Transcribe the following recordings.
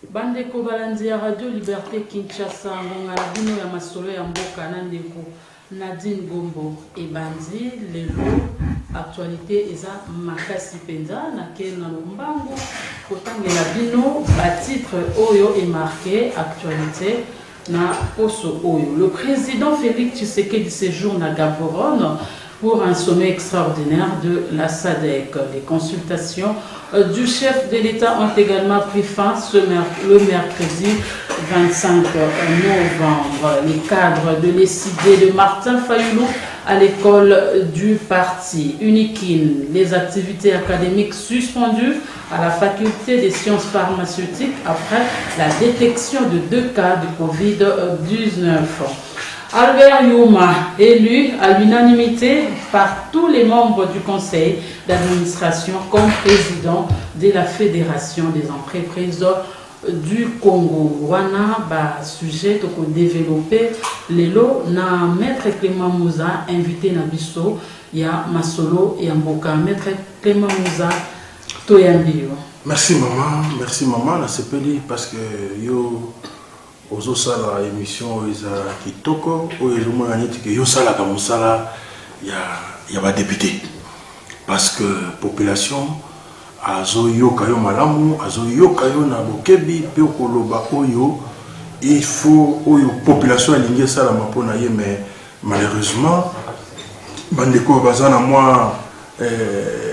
Bande ko balandi ya Radio Liberté Kinshasa ngonga na bino ya masolo ya mboka na ndeko Nadine Gombo ebandi lelo actualité eza makasi penza na kena mbango kotangela bino ba titre oyo est marqué actualité na poso oyo. Le président Félix Tshisekedi séjourne à Gaborone pour un sommet extraordinaire de la SADC. Les consultations du chef de l'État ont également pris fin le mercredi 25 novembre. Les cadres de l'ECD de Martin Fayoulou à l'école du parti Unikin. Les activités académiques suspendues à la faculté des sciences pharmaceutiques après la détection de 2 cas de Covid-19. Albert Youma, élu à l'unanimité par tous les membres du conseil d'administration comme président de la Fédération des entreprises du Congo. Wana ba sujet pour développer lelo na maître Clément Mouza invité na biso ya masolo ya mboka. Maître Clément Mouza toyambio. Merci maman na sepeli parce que yo ozo sala émission eza kitoko oyo ezomona neti ke yo sala ka mosala ya ba député parce que population azo yoka yo malamu azo yoka yo na bokebi pe koloba oyo il faut oyo population alingi sala mapona ye mais malheureusement bandeko bazana moi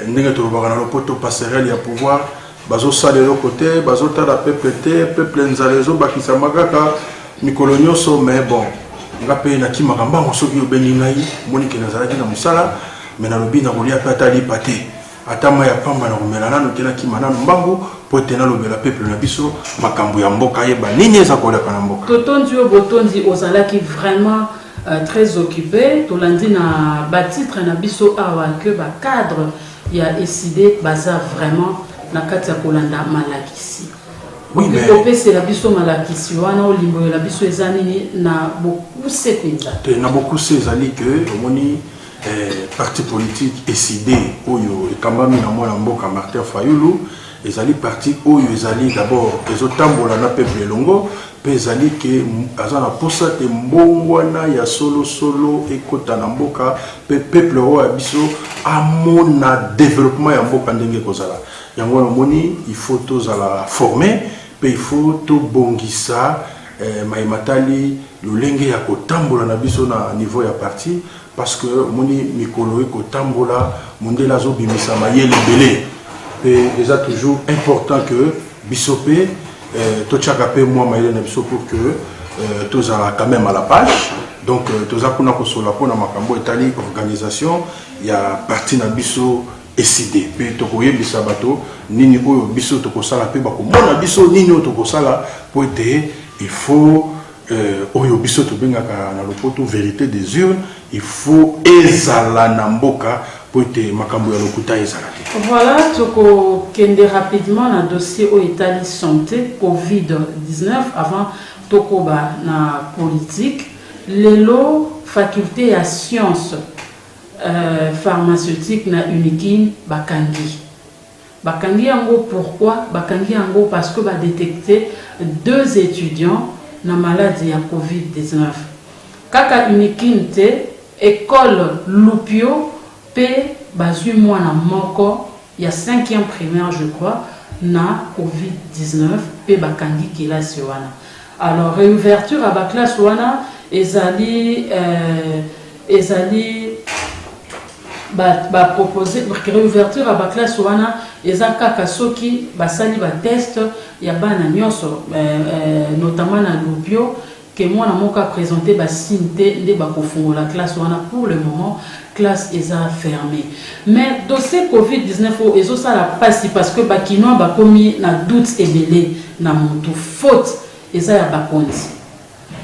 ndenge to bakana lopoto passerelle ya pouvoir bazo sale le côté bazo tala peuple nzalezo bakisa makaka mikolo nyonso mais bon ngape na kimaka mbango soki obeni ngai monike nazalaki na musala mais na lobi na kolia pe atali pate atama ya pamba na komela nano tena kimana mbango po tena lobela peuple na biso makambo ya mboka yeba nini eza koleka na mboka totondi o botondi ozalaki vraiment très occupé tolandi na ba titre na biso awa que ba cadre ya décidé baza vraiment na kati ya kolanda malakisi. Oui, mais c'est la biso malakisi wana olimbo la biso ezanini na beaucoup sepeza. Na beaucoup sezali que omoni parti politique décidé oyo ekambami na mwana mboka Martin Fayoulou ezali parti oyo ezali d'abord ezotambola na peuple longo pe ezali ke azana posa te mbongwana ya solo ekota na mboka pe peuple oyo biso amona développement ya mboka ndenge kozala. Yango moni il faut tous à la former puis il faut tout bongisa maimatali lolenge ya kotambola na biso na niveau ya parti parce que moni mikolo ko tambola mondela zo bimisa mayele belé et c'est toujours important que bisope to chakape moi mayele na biso pour que tous à quand même à la page donc tous a kuna ko sola pona makambo etali organisation ya parti na biso décidé pe tokoye bisabato nini oyo biso tokosala pe bakomona biso nini oyo tokosala po ete il faut oyo biso tobengaka na lopoto vérité des urnes il faut ezala na mboka po ete makambo ya lokuta ezala te. Voilà toko kende rapidement na dossier au état santé Covid-19 avant tokoba na politique lelo faculté ya science pharmaceutique na Unikin bakangi yango pourquoi bakangi yango parce que ba détecté 2 étudiants na maladie ya Covid-19 kaka Unikin te école Lupio pe bazui mwana moko ya 5e primaire je crois na Covid-19 pe bakangi kelasi wana. Alors réouverture à ba classe wana ezali ba proposer réouverture à ba classe wana ezaka kasoki basali ba test ya bana nyonso notamment na Lupio que moi na moka présenté ba sinte nde ba kofungola classe wana pour le moment classe est fermée mais dossier Covid-19 ezo sala pasi parce que ba kinoa ba komi na doute ebele na mutu faute eza ya bakonzi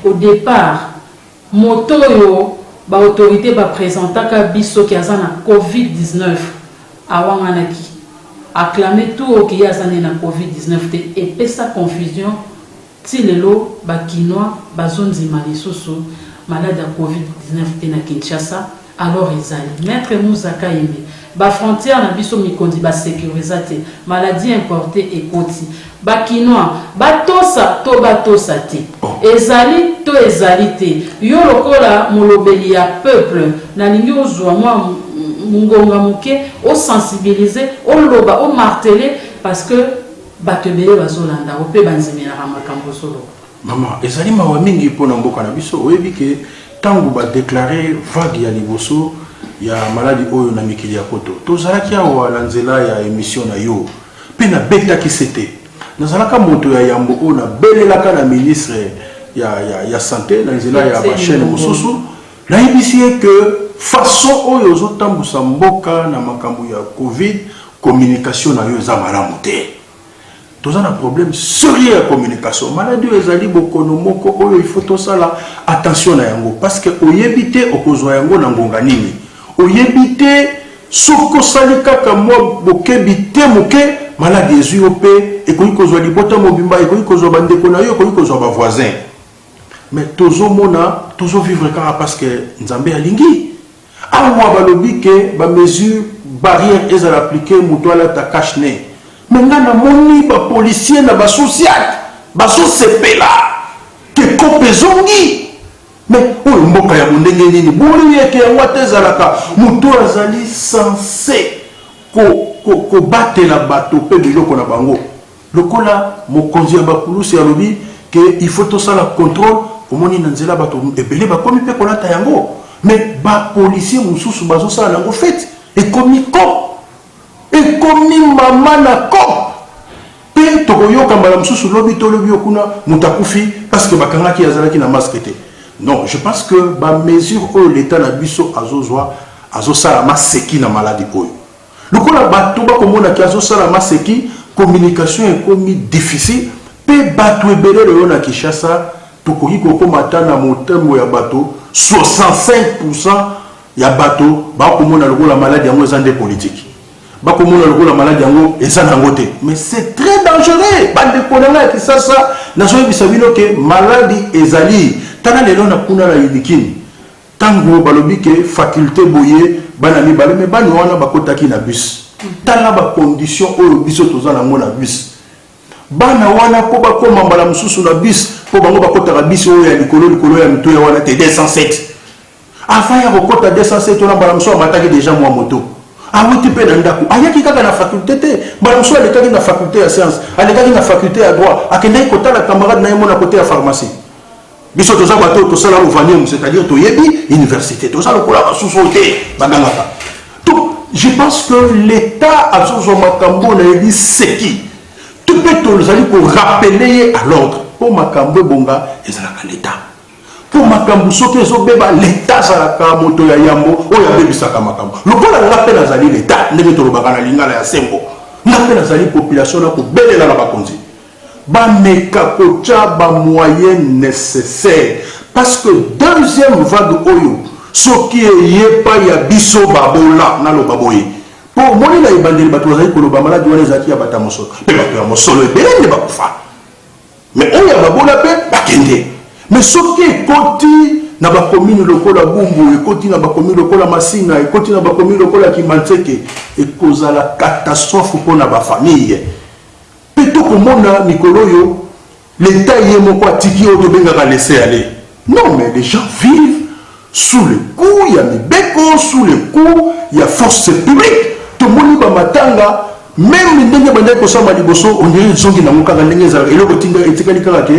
au départ moto yo ba autorité ba présentaka biso ki azana Covid-19 awanganaki acclamer tout o ki azana na Covid-19 te et pesa confusion ti lelo ba kinoa bazonzi malisoso malade ya Covid-19 te na Kinshasa alors ezali maître Mouzaka Yembe ba frontière na biso mikondi ba sécurisate maladie importée ekoti ba kinois batosa to batosa te ezali to ezali te yo lokola molobeli ya peuple na lingi ozwa mwa ngonga muke o sensibiliser o loba o marteler parce que bato ebele bazolanda o pe banzimelaka makambo solo mama ezali mawa mingi mpona mboka na biso oyebi ke ntango badeklare vague ya liboso ya maladi oyo na mikili ya poto tozalaki awa na nzela ya émission na yo mpe nabetaki sete nazalaka moto ya yambo oyo nabelelaka na ministre ya santé na nzela ya bachaîne mosusu nayebisi ye ke façon oyo ozotambusa mboka na makambo ya covid communication na yo eza malamu te toza na problème sérieux ya communication maladi oyo ezali bokono moko oyo il faut tosala attention na yango parce que oyebi te okozwa yango na ngonga nini oyebi te soki osali kaka mwa bokebi te moke maladi ezwi yo mpe ekoki kozwa libota mobimba ekoki kozwa bandeko na yo ekoki kozwa bavoisin mais tozomona tozovivre kaka parce que nzambe alingi awa balobi ke bamesure barrière ezala appliqué moto alata cache nez mais nga namoni bapolisier na basociate bazosepela ke kope ezongi mais oyo mboka ya mondenge nini boli yeke yango ate ezalaka moto azali censé kobatela bato mpe biloko na bango lokola mokonzi ya bakulusi alobi ke il faut tosala contrôle omoni na nzela bato ebele bakomi mpe kolata yango mais bapolisier mosusu bazosala yango fete ekomi ko ekomi mama na ko mpe tokoyoka mbala mosusu lobi tolobi okuna moto akufi parce que bakangaki azalaki na masque te non je pense que bamesure oyo l'état na biso azosala maseki na maladi oyo lokola bato bakomonaki azosala maseki communication ekomi difficile mpe bato ebele lelo na Kinshasa tokoki kokoma ata na motembo ya bato 65% ya bato bakomona lokola maladi yango eza nde politique bakomona lokola maladi yango eza nango te mais c'est très dangereux bandeko na ngai ya Kinshasa nazoyebisa bino ke maladi ezali tala lelo na kuna na Yidikini tango balobi ke faculté boye bana mibale me bana wana bakotaki na bus tala ba condition oyo biso toza nango na bus bana wana ko bakoma mbala mususu na bus po bango bakotaka bus oyo ya likolo ya mito ya wana te 207 avant ya kokota 207 ona mbala mususu amataki déjà mwa moto awuti pe na ndako ayaki kaka na faculté te mbala mususu alekaki na faculté ya science alekaki na faculté ya droit akendaki kotala camarade na ye mona côté ya pharmacie biso toza bato tosala ovanium c'est-à-dire toyebi université toza lokola basusu te bagangaka donc je pense que l'état azozwa makambo na yebi seki tout peut tozali ko rappeler à l'ordre pour makambo bonga ezalaka l'état pour makambo soki ezobeba l'état azalaka moto ya yambo oyo abebisaka makambo lokola nga mpe nazali l'état ndenge tolobaka na lingala ya sembo nga mpe nazali population na kobelela na bakonzi bameka kotia ba moyens nécessaires parce que deuxième vague oyo soki eyepa ya biso babola naloba boye po moni na ebandeli bato bazali koloba maladi wana ezalaki ya bata mosolo mpe bato ya mosolo ebele nde bakufa mais oyo ya babola mpe bakende mais soki ekoti na bakomini lokola Bumbu ekoti na bakomini lokola Masina ekoti na bakomini lokola Kimanzeke ekozala catastrophe mpona bafamille plutôt komona mikolo yo l'état yé moko atiki oyo tobengaka laisser aller non mais les gens vivent sous le coup il y a mibeko sous le coup il y a force publique tomoni ba matanga même ndenge bandai kosamba liboso on dirait zongi na mokaka ndenge za eloko tinga etikali kaka ke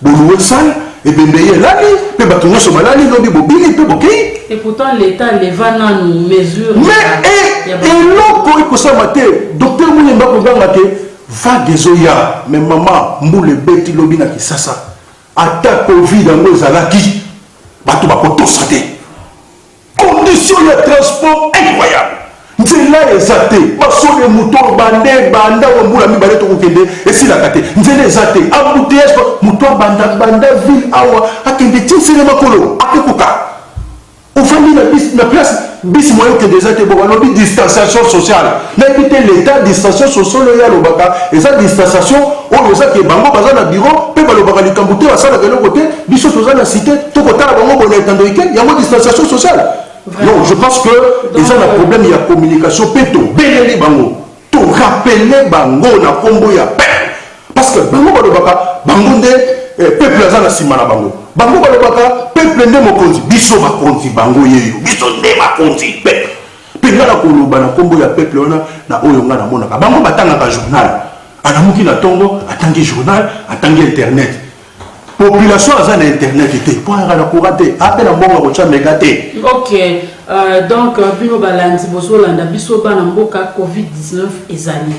boluwe sala ebembeye lali pe bato nyonso balali lobi bobili pe bokei et pourtant l'état leva nanu mesure mais eloko ekosamba te docteur Moulemba koganga te vague ezoya mais maman mbule beti lobi na Kisasa ata covid yango ezalaki bato bakotosa te condition ya transport incroyable nzela eza te basole moto banda wa mbula mibale tokokende esilaka te nzela eza te embouteillage moto banda ville awa akende tinsele makolo akokoka ofandi na place bis moyen que déjà te bon lobi distanciation sociale na éviter l'état distanciation sociale ya lobaka eza distanciation oyo eza ke bango baza na bureau pe balobaka likambo te basala ke loko te biso toza na cité tokotala bango bona etando weekend yango distanciation sociale Vraiment. Non, je pense que ils ont un problème, il y a communication. Peto, belele bango, to rappeler bango na combo ya peuple. Parce que bango balobaka, bango nde peuple aza na sima na bango. Bango balobaka, peuple nde mokonzi, biso bakonzi bango yeyo, biso nde bakonzi peuple. Penga na koloba na combo ya peuple wana na oyo nga na monaka. Bango batangaka journal. Anamuki na tongo, atangi journal, atangi internet. Population a na internet était pour la courate appel à mon rocha megate. OK, donc bino balandi bozolanda biso bana mboka COVID-19 ezali.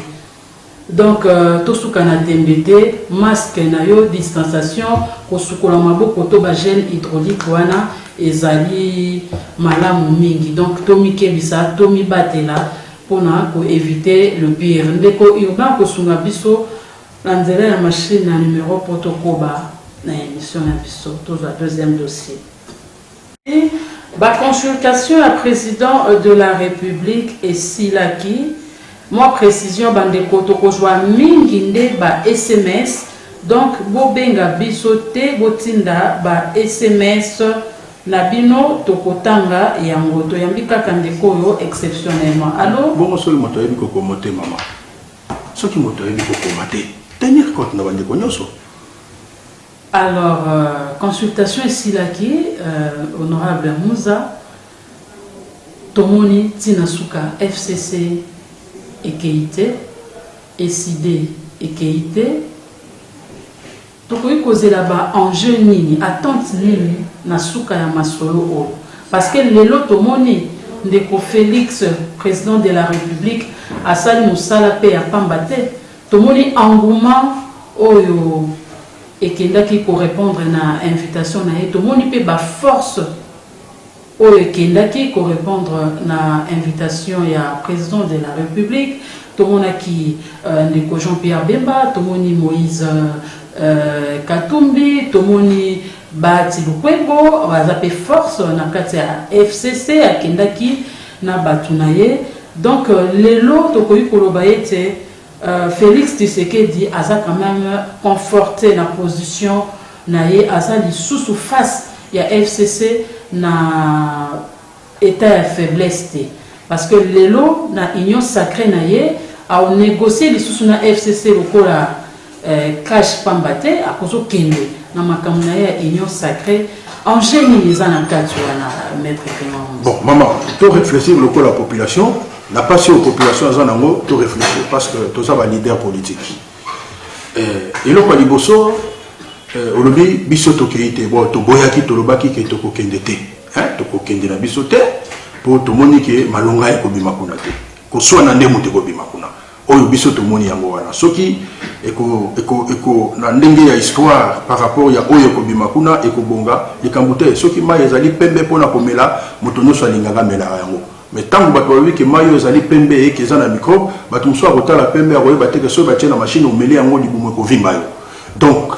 Donc tout ce qu'on a tembete masque na yo distanciation ko sukola maboko to ba gel hydraulique wana ezali malamu mingi. Donc tomi kebisa tomi batela pona ko éviter le pire. Ndeko urbain ko sunga biso lanzela la machine na numéro protocoba. L'émission tout le deuxième dossier. Et la consultation à président de la République et Silaki, moi précision bande kotoko joa minginde ba SMS donc bobenga bisote botinda ba SMS na bino tokotanga yango to yambika kandeko yo exceptionnellement. Allô bon solo moto yebi ko komote mama. Soki moto yebi ko komate tenir compte na bande ko nyoso. Alors, consultation ici là qui honorable Mouza, Tomoni Tinasuka FCC et Keite, SID et Keite, Tokoyi causer là-bas enjeu nini, attente nini, Nasuka ya masolo parce que lelo Tomoni ndeko Félix, président de la République, Assali Moussala pe ya pambate, Tomoni engouement oyo et qui pour répondre à l'invitation na tout le monde peut ba force ou qui pour répondre à l'invitation ya président de la République tout le monde qui Ndeko Jean-Pierre Bemba tout le monde Moïse Katumbi tout le monde Bati Lukwebo bazapé force na kati ya FCC à Kendaki na batunaye donc les lots to koyi koloba ete Félix Tshisekedi a quand même conforté la position naie asa sous face ya FCC na état de faiblesse parce que lelo na union sacrée naie a négocié les sous na FCC lokola cash pambate a kozo kende na makambo naie union sacrée en génie les anakatu na maître Clément. Bon maman, tu réfléchir lokola la population. La passion aux populations en Zanango, tout réfléchir parce que tout ça va leader politique. Et là, quand liboso, aujourd'hui, bisoto keite, bon, to boyaki, to lobaki, ke to kokendete, to kokende na bisote, pour to moni ke malonga e kobi makunate, ko soit nande monte kobi makuna. Oyo bisoto moni yango wana. Soki eko na ndenge ya histoire par rapport ya oyo kobi makuna eko bonga, likambute soki ma ezali pembe pona komela, motono so linganga mela yango. Mais tant que vous avez que mayo ezali pembe et que za na micro bato muso akota la pembe akoye bateke so batie na machine omeli yango libumu ko vimba yo donc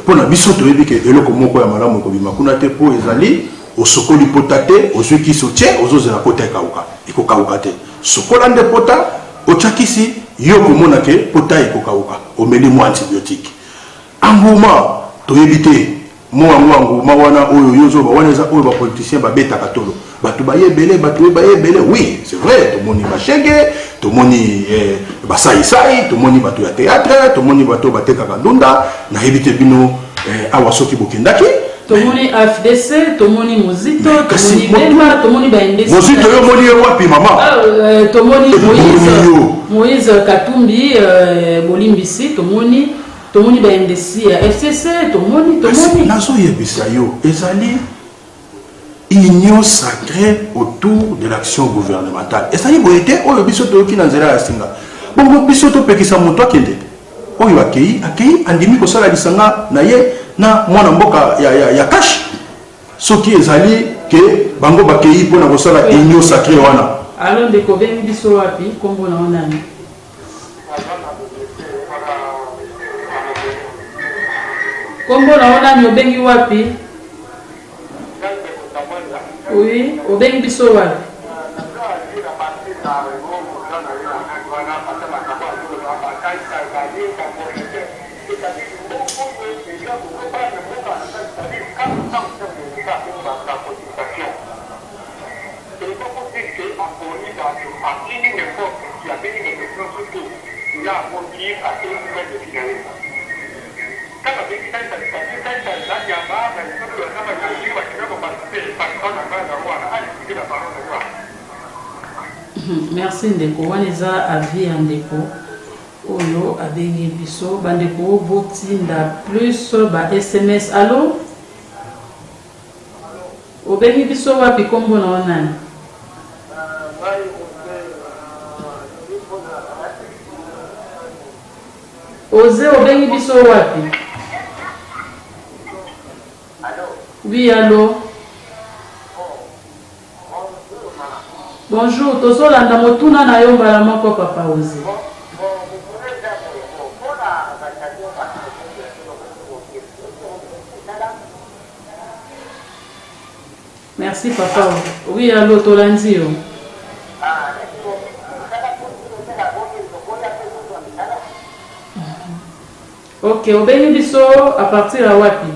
pour na biso to yebi ke eloko moko ya malamu ko bima kuna te po ezali osokoli potate ozuki sotie ozozela pota kauka iko kauka te sokola nde pota ochakisi yo komona ke pota iko kauka omeli mo antibiotique anguma to yebi te mo anguma wana oyo yozo ba wana za oyo ba politicien ba beta katolo batu baye belé oui c'est vrai tout le monde bachege tout le monde basaisai tout le monde batu ya théâtre tout le monde batu bateka kandunda na hebite bino awasoki bokendaki tout le monde FDC tout le monde Mozito tout le monde Bemba tout le monde baendesi Mozito yo moni wapi maman tout le monde Moïse Katumbi Bolimbisi tout le monde baendesi FCC tout le monde nazo yebisa yo ezali union sacrée autour de l'action gouvernementale. Et ça y est, on a bisoto qui n'a zéro singa. Bon, bisoto pe qui sa moto kende. On y va accueilli, andimi ko sala lisanga na ye na mwana mboka ya cash. Ce qui est allé que bango bakei pour na ko sala union sacrée wana. Alors de ko ben biso wapi kombo na onani. Kombo na onani obengi wapi? Oui, au bien biso wa. Merci Ndeko. Waneza avis Ndeko. Oyo abengi biso bandeko botinda plus ba SMS. Allô? Obengi biso wapi kombo na onani? Oze obengi biso wapi? Oui, allô? Bonjour, tozolanda motuna na yo mbala moko papa Oze. Merci papa. Oui, allô, tolandi yo. Ok, obengi biso à partir à wapi?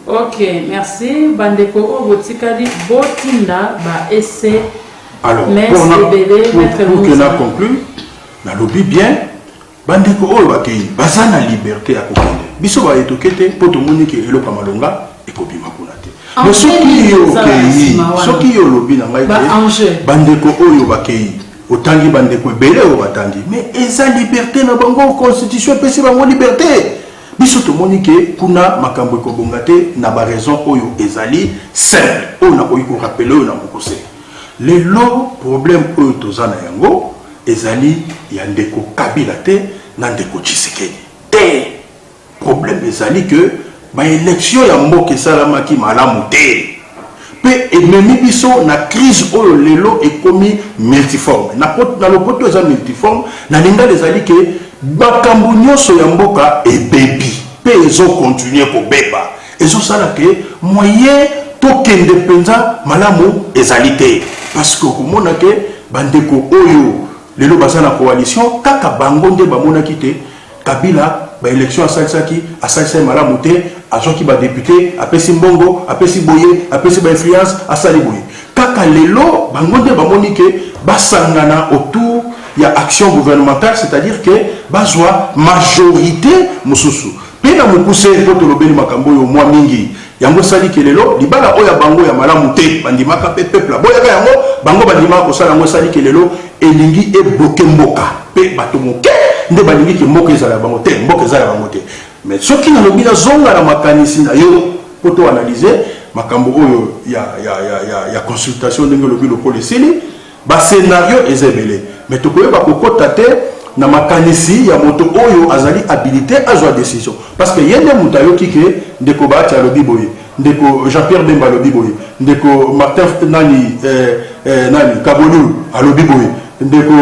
Ok, merci. Bandeko Obotikadi Botinda ba essai. Alors, pour que nous conclue, na lobby bien, bandeko Obakei, bazana liberté à côté. Biso ba etokete poto moniki elo kamalonga et ko bima kunate. Mais ce qui yo lobby na ngai bandeko oyo bakei otangi bandeko belé o batangi. Mais eza liberté na bango constitution pesi bango liberté. Biso to monike kuna makambo ko bongate na ba raison oyo ezali simple. On a koyi ko rappeler na mokose. Le lo problème oyo tozana yango ezali ya ndeko Kabila te na ndeko Tshisekedi. Te problème ezali que ba élection ya mboka salamaki malamu te. Pe ennemi biso na crise oyo lelo ekomi multiforme. Na lopoto za multiforme na linga ezali que bakambu nyonso ya mboka ebebi pe ezo continuer ko beba. Ezo sala que moyen tokende penza malamu ezali te. Parce que komona ke bandeko oyo lelo bazana coalition kaka bango nde bamona kite Kabila ba élection asalisa malamu te azoki ba député apesi mbongo apesi boye apesi ba influence asali boye kaka lelo bango nde bamoni ke basangana autour ya action gouvernementale, c'est-à-dire que bazwa majorité mususu pena mukuse poto lobeli makambo yo mwa mingi yango sali kelelo libala oya bango ya malamu te bandimaka pe peuple boya ka yango bango bandimaka ko sala yango sali kelelo elingi e bloquer mboka pe bato moke nde balingi ki mboka ezala bango te mboka ezala bango te. Mais ce qui na lobi na zonga na makanisi na yo poto analyser makambo oyo ya consultation ndenge lobi lokole sili ba scénario ezebele mais to koyeba kokota te na makanisi ya moto oyo azali habilité azwa décision parce que yende muta yoki ke ndeko baati alobi boye ndeko Jean-Pierre Bemba alobi boye ndeko Martin nani Kabolu alobi boye ndeko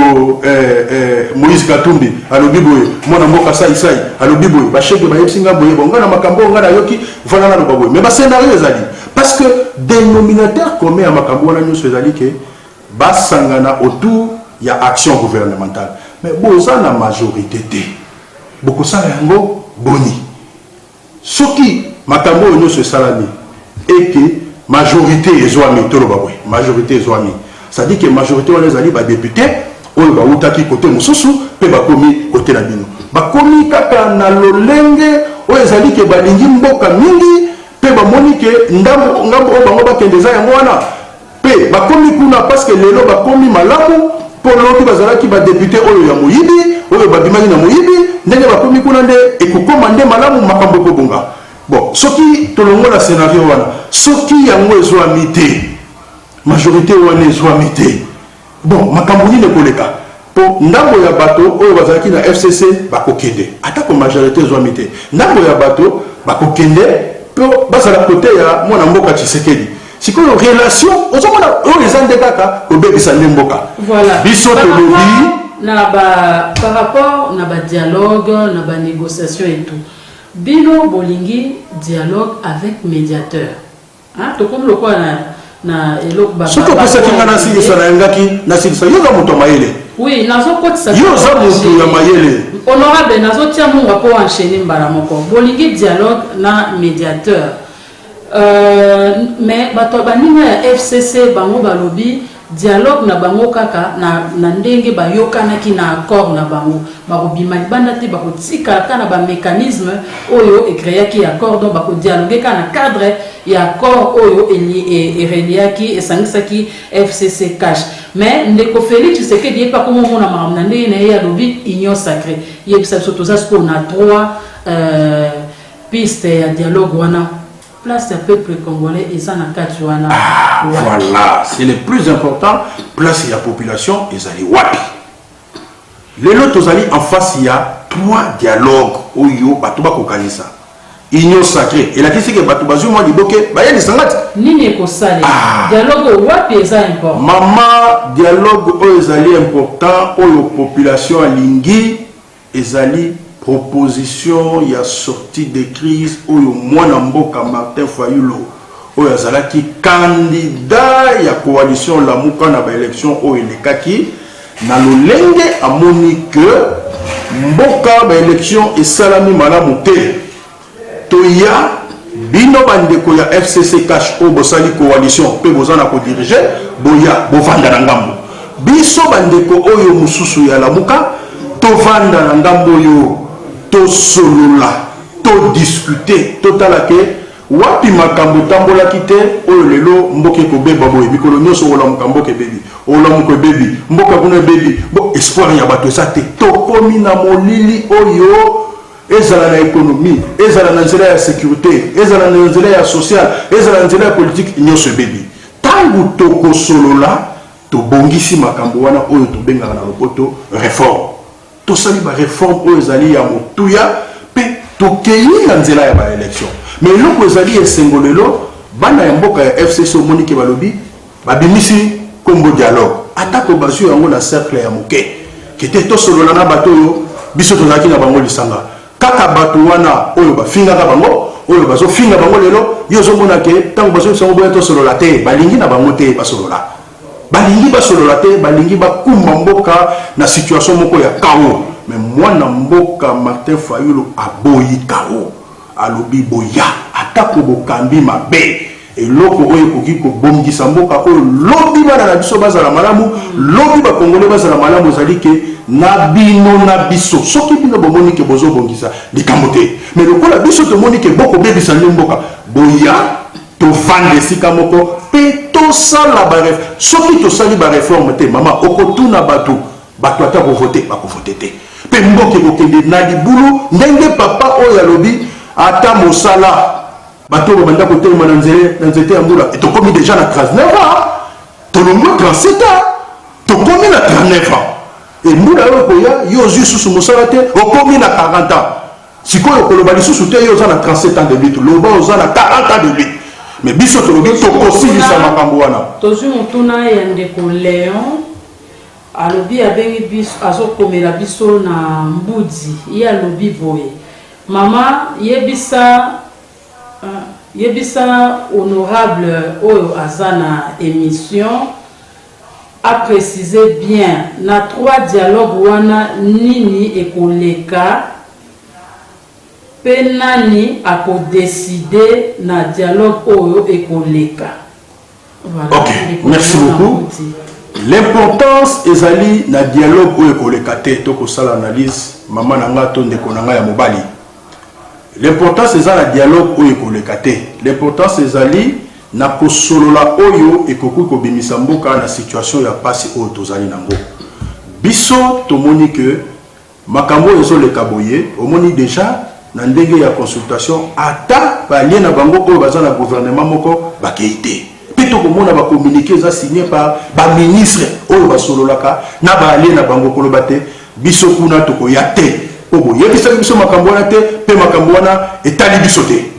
Moïse Katumbi alobi boye mwana mboka sai alobi boye ba cheke ba yepsinga boye bonga na makambo ngana yoki voilà na loba boye mais ba scénario ezali parce que dénominateur commun ya makambo na nyonso ezali ke basangana autour ya action gouvernementale. Mais boza na majorité te. Boko sala yango boni. Soki makambo nyonso salami et que majorité ezwami to lobabwe. Majorité ezwami. Ça dit que majorité wana ezali ba député oyo ba utaki côté mususu pe ba komi côté na bino. Ba komi kaka na lolenge oyo ezali ke balingi mboka mingi pe ba moni ke ngambo bango ba kendeza yango wana. Pe ba komi kuna parce que lelo ba komi malamu pour l'autre bazalaki ba député oyo ya moyibi oyo babimaki na moyibi ndenge bakomi kuna nde ekokomande malamu makambo ko bonga. Bon soki tolongola scénario wana soki yango ezwami te majorité wana ezwami te bon makambo nini koleka po ndambo ya bato oyo bazalaki na FCC bakokende atako majorité ezwami te ndambo ya bato bakokende po bazala côté ya mwana mboka Tshisekedi. Si que relation, on s'en va au les andekaka au bébé mboka. Voilà. Biso to lobi par rapport na ba dialogue, na ba négociation et tout. Bino bolingi dialogue avec médiateur. Hein, to comme le quoi na elok ba. Ce que pesa kinga na sigi sana ngaki na sigi sa yoga moto mayele. Oui, nazo kotisa. Yo za moto ya mayele. Honorable nazo tia munga po enchaîner mbala moko. Bolingi dialogue na médiateur. mais bato baninga ya FCC bango balobi dialogue na bango kaka na ndenge bayokanaki na accord na bango bakobima libanda te bakotika kaka na bamécanisme oyo ekreaki accord donc bakodialogue kaka na cadre ya accord oyo ereliaki esangisaki FCC cash. Mais ndeko Félix Tshisekedi yepa komomona makambo na ndenge na ye alobi union sacrée yebisa biso toza sikoyo na 3 pistes ya dialogue wana. Place du peuple congolais et ça n'a qu'à voilà, c'est le plus important. Place de la population et ça wapi. Les autres allés en face, il y a 3 dialogues où il y a Batouba Kokanisa. Union sacrée. Et la question est que Batouba Zuma dit ok, bah il y a des sangats. Nini Kosale. Dialogue wapi est ça important. Maman, dialogue où ils allaient important, où la population a lingui, ils allaient proposition, il y a sortie de crise, où il y a moins d'amboka Martin Fayulu, où il y a qui candidat, il y a coalition la mouka na ba élection, où il est kaki, na l'olenge a moni que mboka ba élection et salami malamouté. Toya, bino bandeko ya FCC cash au bosali coalition, pe bozana ko diriger, boya, bovanda na ngambo. Biso bandeko oyo mususu ya la mouka, tovanda na ngambo yo. To solola, to discuter, to talake, wapi makambo tambola kite, oyo lelo mboke ko beba boye, bikolo nyoso ola mkambo ke bebi, ola mko bebi, mboka kuna bebi, bo espoir ya bato esate, to komi na molili oyo, ezala na économie, ezala na nzela ya sécurité, ezala na nzela ya social, ezala na nzela ya politique, nyoso bebi. Tangu toko solola, to bongisi makambo wana oyo to benga na lopoto, réforme. To sali ba réforme oyo ezali ya motuya pe tokeyi na nzela ya ba élection. Mais loko ezali esengolelo bana ya mboka ya FCC Monique balobi babimisi kombo dialogue. Atako basu yango na cercle ya moke. Kete to solola na bato yo biso tozaki na bango lisanga. Kaka bato wana oyo bafinga ka bango oyo bazo finga bango lelo yo zo mona ke tango baso sango boya to solola te balingi na bango te basolola. Balingi basolola te balingi bakumba mboka na situation moko ya chaos. Mais moi na mboka Martin Fayulu aboyi chaos alobi boya atako bokambi mabe eloko oyo koki ko bongisa mboka oyo lobi bana na biso bazala malamu lobi ba congolais bazala malamu zalike na bino na biso soki bino bomoni ke bozo bongisa likambo te. Mais lokola biso to moni ke boko bebisa mboka boya to vande sika moko pe to sala ba ref soki to sali ba réforme te mama okotuna bato ata ko voter ba ko voter te pe mboke kokende na libulu ndenge papa oyo alobi ata mosala bato banda ko telema na nzete ya mbula to komi déjà na 39 ans to longo 37 ans to komi na 39 ans et mbula yo koya yo susu mosala te okomi na 40 ans sikoyo koloba lisusu te yo za na 37 ans de lutte loba oza na 40 ans de lutte. Mais biso tolobi tokosilisa makambo wana tozwi motuna ya ndeko Léon alobi abengi biso azokomela biso na mbudi ye alobi boye mama yebisa honorable oyo aza na émission a précisé bien na 3 dialogue wana nini ekoleka pe nani akodeside na dialogue oyo ekoleka. Voilà. Ok, merci beaucoup. L'importance ezali na dialogue oyo ekoleka te toko sala analyse mama nanga to ndeko nanga ya mobali. L'importance ezali na dialogue oyo ekoleka te. L'importance ezali na kosolola oyo ekoki kobimisa mboka na situation ya pasi oyo tozali nango. Biso tomoni que makambo ezoleka boye omoni déjà na ndenge ya consultation ata balie na bango oyo baza na gouvernement moko bakeite pito komona ba communiquer za signé par ba ministre oyo basololaka na balie na bango koloba te biso kuna to ko yate obo yebisa biso makambo wana te pe makambo wana etali biso te.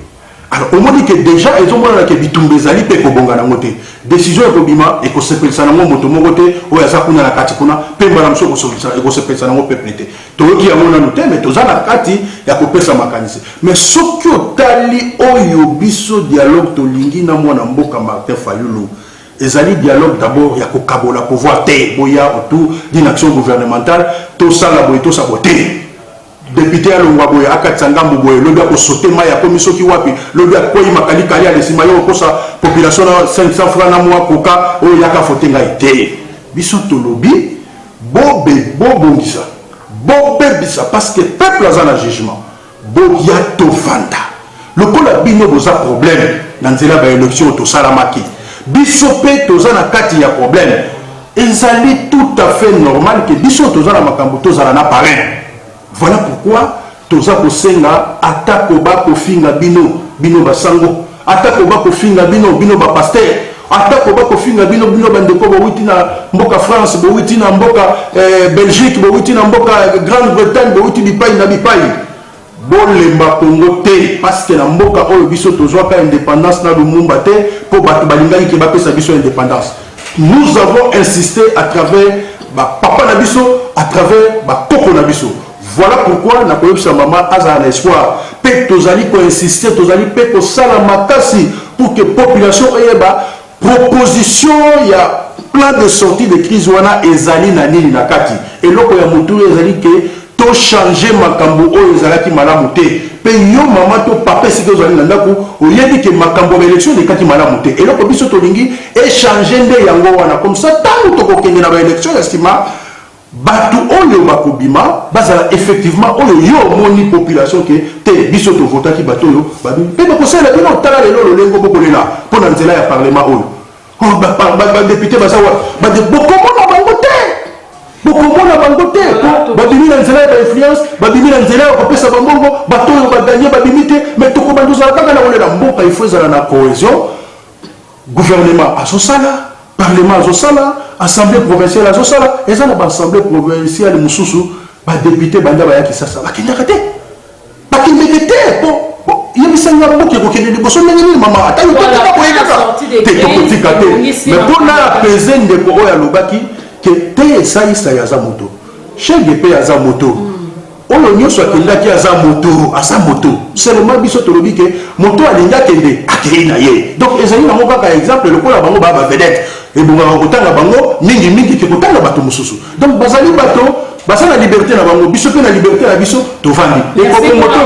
Alors on dit que déjà ils ont montré que bitumbe zali pe ko bonga na ngote décision ko bima e ko sepelisa na moto moko te oyo aza kuna na kati kuna pe mbala mso ko solisa e ko sepelisa na ngo peuple te to ki ya mona no te mais to za na kati ya ko pesa makanisi mais soki otali oyo biso dialogue to lingi na mwana mboka Martin Fayulu ezali dialogue d'abord ya ko kabola pouvoir te boya autour d'une action gouvernementale to sala boy to saboter député à Longwaboye, à Katsanga Mouboye, le gars pour sauter Maya, comme Soki Wapi, le gars pour y makali kali à l'esimayo, pour sa population 500 francs à mois, Koka, oh yaka fotenga été. Biso Tolobi, Bobe, Bobongisa, Bobe Bisa, parce que peuple a un jugement. Boyato Fanta. Le coup la bino boza problème, dans la élection au Salamaki. Bisopé, toza na kati ya problème. Ezali tout à fait normal que biso toza na makambo toza na parrain. Voilà pourquoi toza ko senga atako ba ko finga bino basango, atako ba ko finga bino ba pasteur, atako ba ko finga bino bandeko bo witi na mboka France, bo witi na mboka Belgique, bo witi na mboka Grande-Bretagne, bo witi bipai na bipai. Bolemba Congo te parce que na mboka oyo biso toza ka indépendance na Lumumba te po bato balingaki ke ba pesa biso indépendance. Nous avons insisté à travers papa na biso, à travers koko na biso. Voilà pourquoi na koyebisa maman aza na espoir. Pe tozali ko insister, tozali pe ko sala makasi pour que population eyeba proposition ya plan de sortie de crise wana ezali na nini na kati. Et loko ya mutu ezali ke to changer makambo oyo ezalaki malamu te. Pe yo maman to papa sike ozali na ndako oyebi ke makambo ya élection de kati malamu te. Et loko biso tolingi échanger nde yango wana comme ça tant to kokende na ba élection estima batu oyo bakobima bazala effectivement oyo yo moni population ke te biso to vota ki bato yo babi pe ko sala bino tala lelo lolengo bokolela pona nzela ya parlement oyo oh ba député basawa ba de bokomona bango te bokomona bango te babimi na nzela ya influence babimi na nzela ya kopesa bambongo bato oyo baganye babimi te mais to ko bandozala kaka na olela mboka il faut ezala na cohésion gouvernement asosala parlement azosala, assemblée provinciale azosala, et ça na assemblée provinciale mususu, ba député banda ba yaki sasa, ba kinyakate. Ba kinyakate po. Il y a sanga mboki ko kende liboso ndenge mama, ata yo tota ko yeka. Te ko tikate. Mais pour na apaiser ndeko oya lobaki que te saisa ya za moto. Chege pe ya za moto. Oyo nyoso akendaki aza moto. Seulement biso tolobi ke moto alinga kende akei na ye. Donc ezali na moka ka exemple le ko la bango ba vedette. Et bon on kotanga bango mingi ke kotanga bato mususu. Donc bazali bato basala liberté na bango biso pe na liberté na biso to vandi. Et ko moto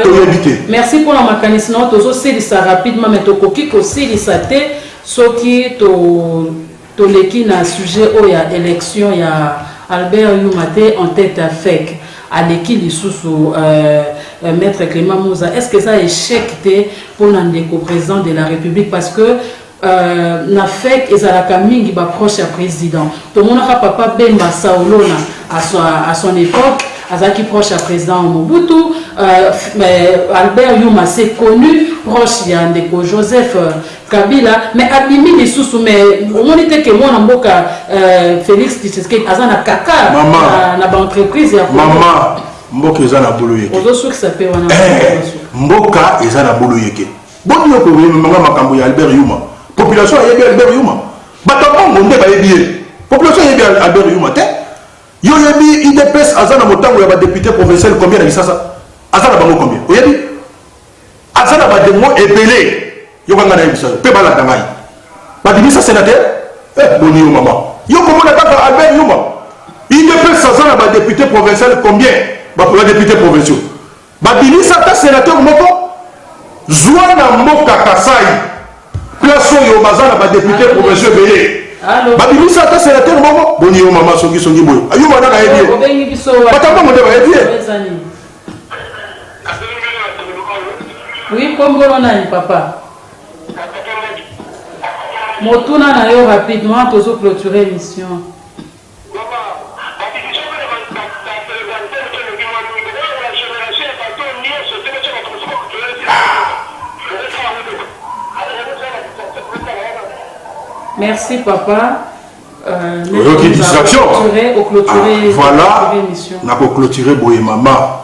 to yebite. Merci pour la mécanisme tozo selisa rapidement mais to koki ko selisa te soki to leki na sujet oya élection ya Albert Youmate en tête à FEC. À l'équipe sous Maître Clément Mouza, est-ce que ça échec pour le président de la République parce que na fait et la Camille qui va proche à président. Tout le monde a papa Bemba Saolona à son époque, à qui proche à président Mobutu, Albert Youma c'est connu proche de Joseph Kabila, mais abimi les sous mais au moins était que moi en boka Félix Tshisekedi azana kaka na entreprise ya maman mboka ezana bolo yeke ozo soki ça peut wana mboka ezana bolo yeke boni ko manga makambo ya Albert Youma population ya Albert Youma bato nde ba yebi population ya Albert Youma te yo yebi IDPS azana motango ya ba député provincial combien na lisasa azana bango combien oyebi azana ba demo epelé yo kanga na biso pe bala dangai badimisa sénateur boni yo mama yo komona kaka Albert Youma il ne peut s'azana ba député provincial combien ba député provinciaux badimisa ta sénateur moko zwa na mboka Kasai place yo bazana ba député provinciaux belé badimisa ta sénateur moko boni yo mama songi boyo ayo bana ka yebi batamba mo de ba yebi oui comme on papa Motuna na yo rapidement pour clôturer l'émission. Merci papa. Distraction. Voilà. Na ko clôturer boye mama.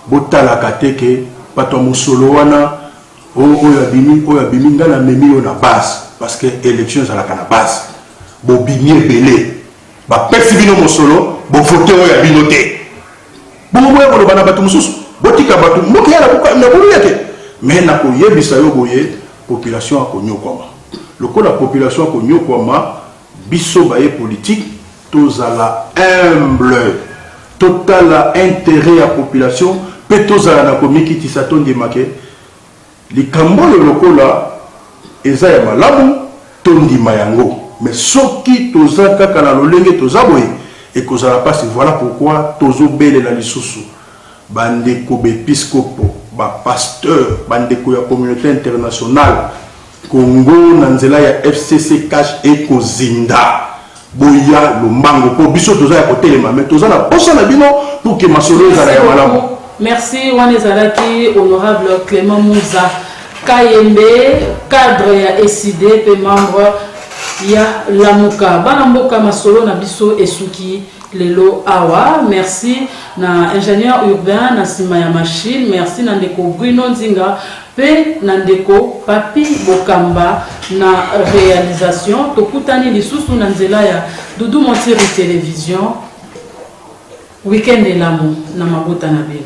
Botala kateke pato musolo wana oyo abimi ngana memi yo na base. Parce que l'élection est à la base. Bo bini belé. Ba pesi bino mosolo, bo voter oya binoté. Bo moya ko bana batu mususu. Botika batu moki ya na bulu yake. Mais na ko yebisa yo boye population a konyo kwama. Loko la population a konyo kwama biso baye politique tozala humble. total intérêt à population pe tozala na komiki tisaton de make likambo lokola eza ya malamu tondima yango mais soki toza kaka na lolenge toza boye ekozala pasi. Voilà pourquoi tozobelela lisusu bandeko bepiskopo bapasteur bandeko ya communauté internationale Congo na nzela ya FCC cash ekozinda boya lombango po biso toza ya kotelema mais toza na posa na bino pour que masolo ezala ya malamu. Merci Wanezalaki, honorable Clément Mouza Kayembe, cadre ya SID et membre ya Lamuka. Banamboka masolo na biso esuki lelo awa. Merci na ingénieur urbain na sima ya machine. Merci na ndeko Bruno Nzinga pe na ndeko Papi Bokamba na réalisation. Tokutani lisusu na nzela ya Dudu Montiri Télévision. Weekend elamu na mabota na bino.